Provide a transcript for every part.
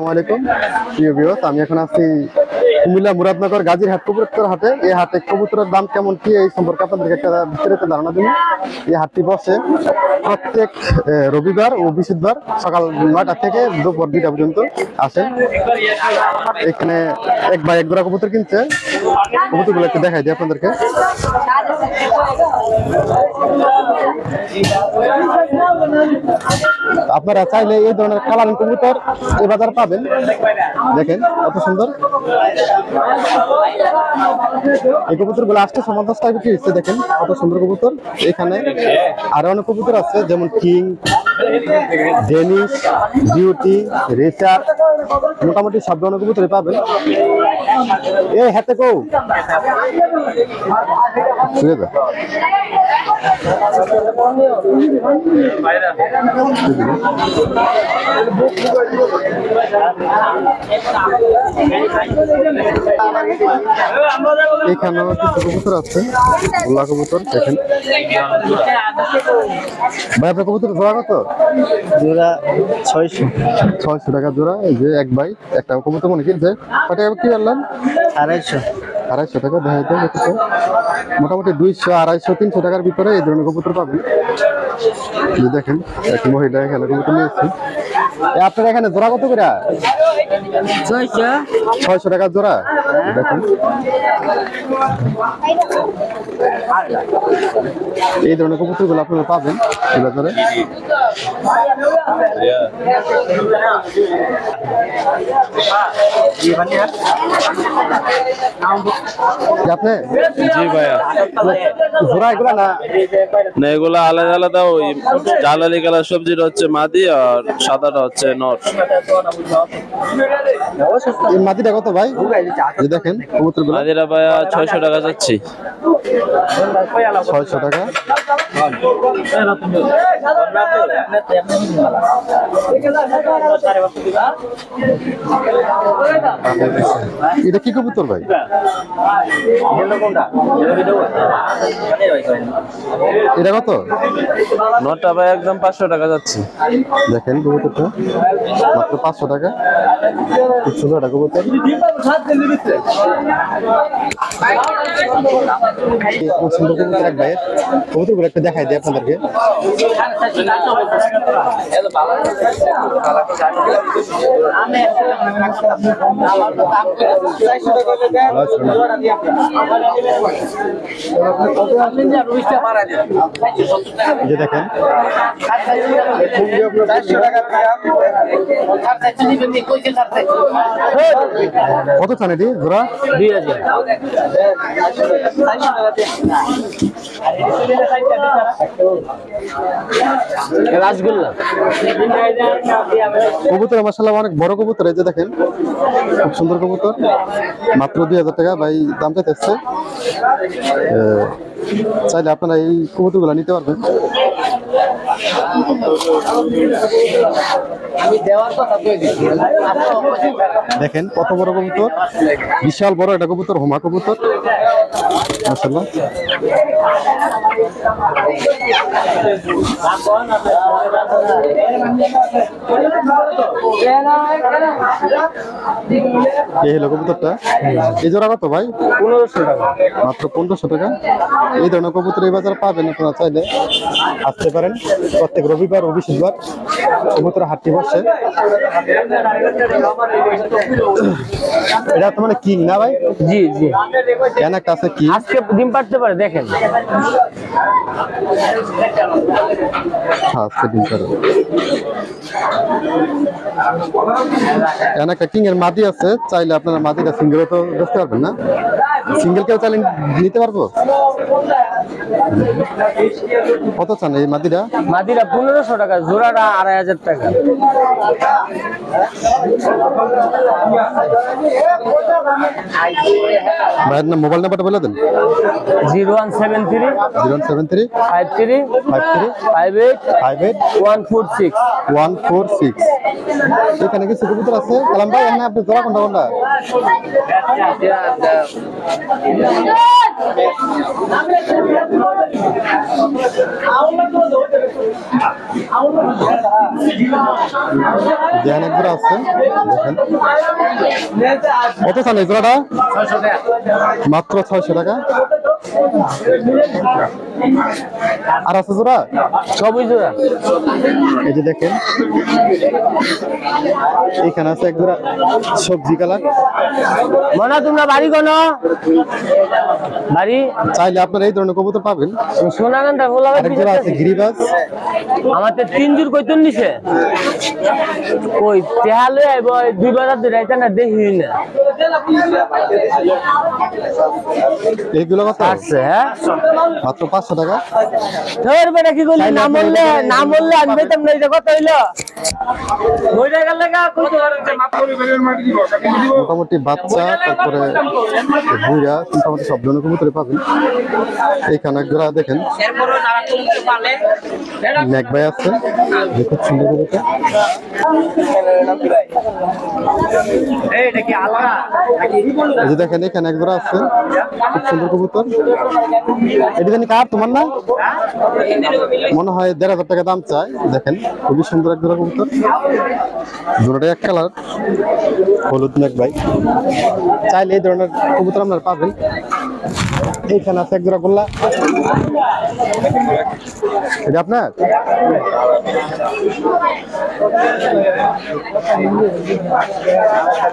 আসসালামু আলাইকুম প্রিয় ভিউয়ার্স, আমি এখন আছি কুমিল্লা মুরাদনগর গাজীরহাট কবুতর হাটে। এই হাটে কবুতরের দাম কেমন কি এই সম্পর্কে আপনাদেরকে একটা বিস্তারিত ধারণা দিন। এই হাটটি বসে প্রত্যেক রবিবার ও বৃহস্পতিবার সকাল 9টা থেকে দুপুর 2টা পর্যন্ত আসেন। এখানে এক ভাই এক জোড়া কবুতর কিনছে, কবুতরগুলো একটু দেখাই দিই আপনাদেরকে। আপনারা চাইলে এই ধরনের কালারিং কবুতর এই বাজার পাবেন। দেখেন কত সুন্দর এই কবুতর গুলো আসতে 50 টাকা বিক্রি হচ্ছে। দেখেন কত সুন্দর কবুতর। এখানে আরো অনেক কবুতর আছে, যেমন কিং, ডেনিশ, বিউটি, রেসার, মোটামুটি সব ধরনের কবুতরই পাবেন। এই হাতে কো এখানেও কিছু কবুতর আছে, গোলা কবুতর। দেখেন ভাই, আপনার কবুতর জোড়া কত? জোড়া 600 টাকা জোড়া। এই যে এক ভাই একটা কবুতর মনে কিনছে, কত টাকা কি বললেন? 250 টাকা। দেখাইতে মোটামুটি 200, 250, 300 টাকার ভিতরে এই ধরনের কবুতর পাবেন। দেখেন এক মহিলা এখানে কবুতর নিয়েছে। আপনার এখানে জোড়া কত করে? 600 টাকা জোড়া। দেখুন এই ধরনের কবুতর গুলো আপনারা পাবেন এই বাজারে। আপনি জি ভাইয়া, জোড়া এগুলা না? না এগুলো আলাদা আলাদা। ওই জালালি কালার সবজিটা হচ্ছে মাদি আর সাদাটা হচ্ছে নর। এই মাটিটা কত ভাই? দেখেন কবুতর গুলো মাদিরা ভাইয়া 600 টাকা যাচ্ছি। 600 টাকা। এটা কি কবুতর ভাই? এটা কত? নরটা ভাই একদম 500 টাকা যাচ্ছে। দেখেন কবুতরটা মাত্র 500 টাকা। খুব সুন্দর একটা কবুতর। সুন্দর কবুতর এক ভাইয়ের। কবুতরগুলো একটা দেখাই দিই আপনাদেরকে। যে দেখেন কত চান এটি জোড়া? 2000 রাসগোল্লা কবুতর মাশাআল্লাহ অনেক বড় কবুতর। এই যে দেখেন খুব সুন্দর কবুতর, মাত্র 2000 টাকা ভাই দাম চাইতেছে। চাইলে আপনারা এই কবুতরগুলো নিতে পারবেন। দেখেন কত বড় কবুতর, বিশাল বড় একটা কবুতর, হোমা কবুতর মাশাআল্লাহ। এই হলো কবুতরটা। এই জোড়া কত ভাই? 1500 টাকা। মাত্র 1500 টাকা। এই ধরনের কবুতর এই বাজার পাবেন। আপনারা চাইলে আসতে পারেন। প্রত্যেক রবিবার ও বৃহস্পতিবার কবুতর হাটটি বসে। এটা তো মানে কিং না ভাই? জি জি, কেন একটা আছে কি? আজকে ডিম পাড়তে পারে। দেখেন আজকে ডিম পাড়ে। একটা কিং এর মাদি আছে, চাইলে আপনারা মাদিটা সিঙ্গেলও তো দেখতে পারবেন না? সিঙ্গেল কেউ চাইলে নিতে পারবো। কত চান এই মাদিটা? মাদিরা 1500 টাকা, জোড়াটা 2500 টাকা। ভাইয়ের নাম, মোবাইল নাম্বারটা বলে দেন। 0173 0173 53 53 58 58 146 146। এখানে কিছু কবুতর আছে কালাম ভাই। এখানে আপনি জোড়া কোনটা কোনটা? দেখেন এক জোড়া আছে, দেখেন কত চান এই জোড়াটা? মাত্র 600 টাকা। আর আছে জোড়া? সবই জোড়া। এই যে দেখেন এখানে আছে এক জোড়া সবজি কালার। মনা তোমরা বাড়ি কোন বাড়ি? চাইলে আপনারা এই ধরনের কবুতর পাবেন। সোনাগান্ডা গোলা আরেক জোড়া আছে গিরিবাজ। আমাদের 3 জোড় কইতন নিছে কই তেহালে আইব 2 বাজার ধরে আইতা না দেখি না এইগুলো কত আছে। হ্যাঁ মাত্র 500 টাকা। তোর বেটা কি কইলি? না বললে আনবে তো না। কত হইলো বইটা গেল লাগা কত মাপ করে বের মাটি দিব। মোটামুটি বাচ্চা তারপরে বুড়া মোটামুটি সব ধরনের কবুতর পাবেন। এইখানে এক জোড়া দেখেন নেক ভাই আছে, খুব সুন্দর কবুতর। এই যে দেখেন এখানে এক জোড়া আছে খুব সুন্দর কবুতর। এটা জানি কার, তোমার না? মনে হয় 1500 টাকা দাম চায়। দেখেন খুবই সুন্দর এক জোড়া কবুতর, জোড়াটা এক কালার হলুদ নেক ভাই। চাইলে এই ধরনের কবুতর আপনারা পাবেন। এইখানে আছে এক জোড়া গোল্লা, এটা আপনার?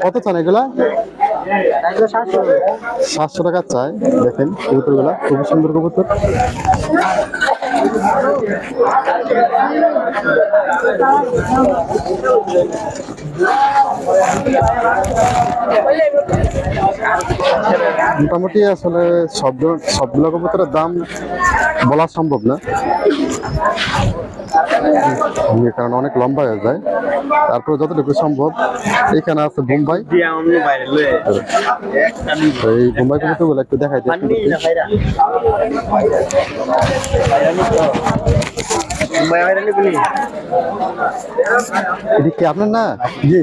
কত চান এগুলা? 700 টাকা চাই। দেখেন কবুতর গুলা খুবই সুন্দর কবুতর। মোটামুটি আসলে সবগুলো কবুতরের দাম বলা সম্ভব না, কারণ অনেক লম্বা হয়ে যায়। তারপরে যতটুকু সম্ভব। এখানে আছে বোম্বাই, এই বোম্বাই কবুতর গুলো একটু দেখাই দিই। এটা কি আপনার না? জি।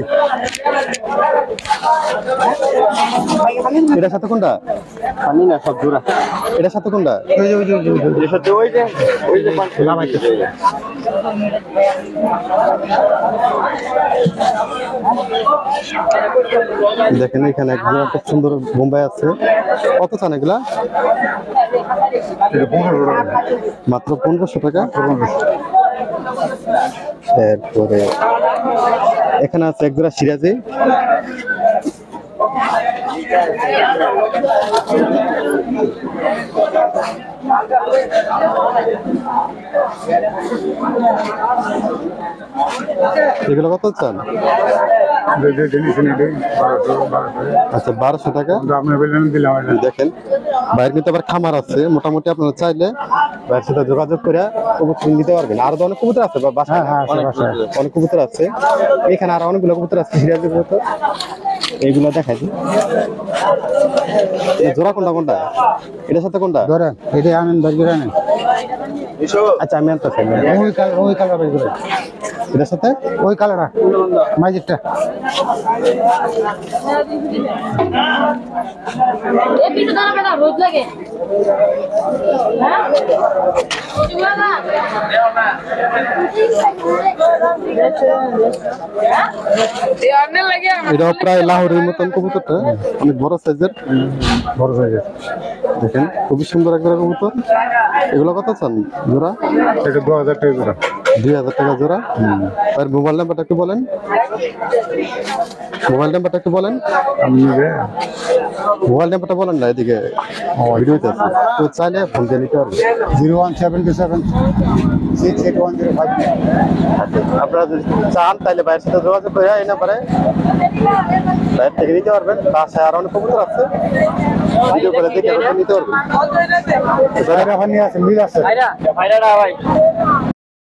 এটার সাথে কোনটা? পানি না সব জোড়া। এটার সাথে কোনটা? দেখেন এখানে এক জোড়া খুব সুন্দর বোম্বাই আছে। কত চান এগুলা? মাত্র 1500 টাকা। এরপরে এখানে আছে এক জোড়া সিরাজি। এগুলো কত চান? আচ্ছা 1200 টাকা। দেখেন বাইরে কিন্তু আবার খামার আছে, মোটামুটি আপনারা চাইলে ভাইয়ের সাথে যোগাযোগ করে কবুতর নিতে পারবেন। আরো তো অনেক কবুতর আছে বাসায়, অনেক কবুতর আছে। এখানে আরো অনেকগুলো কবুতর আছে সিরাজি কবুতর, এইগুলো দেখাই দিই। জোড়া কোনটা কোনটা? এটার সাথে কোনটা? এটা আনেন বাজারে আনেন। আচ্ছা আমি আনতে চাই। ওই কালার বাজারে এটার সাথে ওই কালারটা মাঝেরটা। এই পিঠে দানা বেটা রোজ লাগে এটা প্রায় লাহোরের মতন কবুতরটা, অনেক বড় সাইজের। দেখেন খুবই সুন্দর এক জোড়া কবুতর। এগুলো কত চান জোড়া? এটা 2000 টাকা জোড়া। 2000 টাকা জোড়া। আর মোবাইল নাম্বারটা একটু বলেন। মোবাইল নাম্বারটা একটু বলেন। মোবাইল নাম্বারটা বলেন না, এদিকে ভিডিওতে আছে, তো চাইলে ফোন দিয়ে নিতে পারবেন। 01727681005। আপনারা যদি চান তাহলে ভাইয়ের সাথে যোগাযোগ করে এই নাম্বারে ভাইয়ের থেকে নিতে পারবেন। বাসায় আরো অনেক কবুতর আছে, ভিডিও করে দেখে নিতে পারবেন। নিয়ে আছে মিল আছে।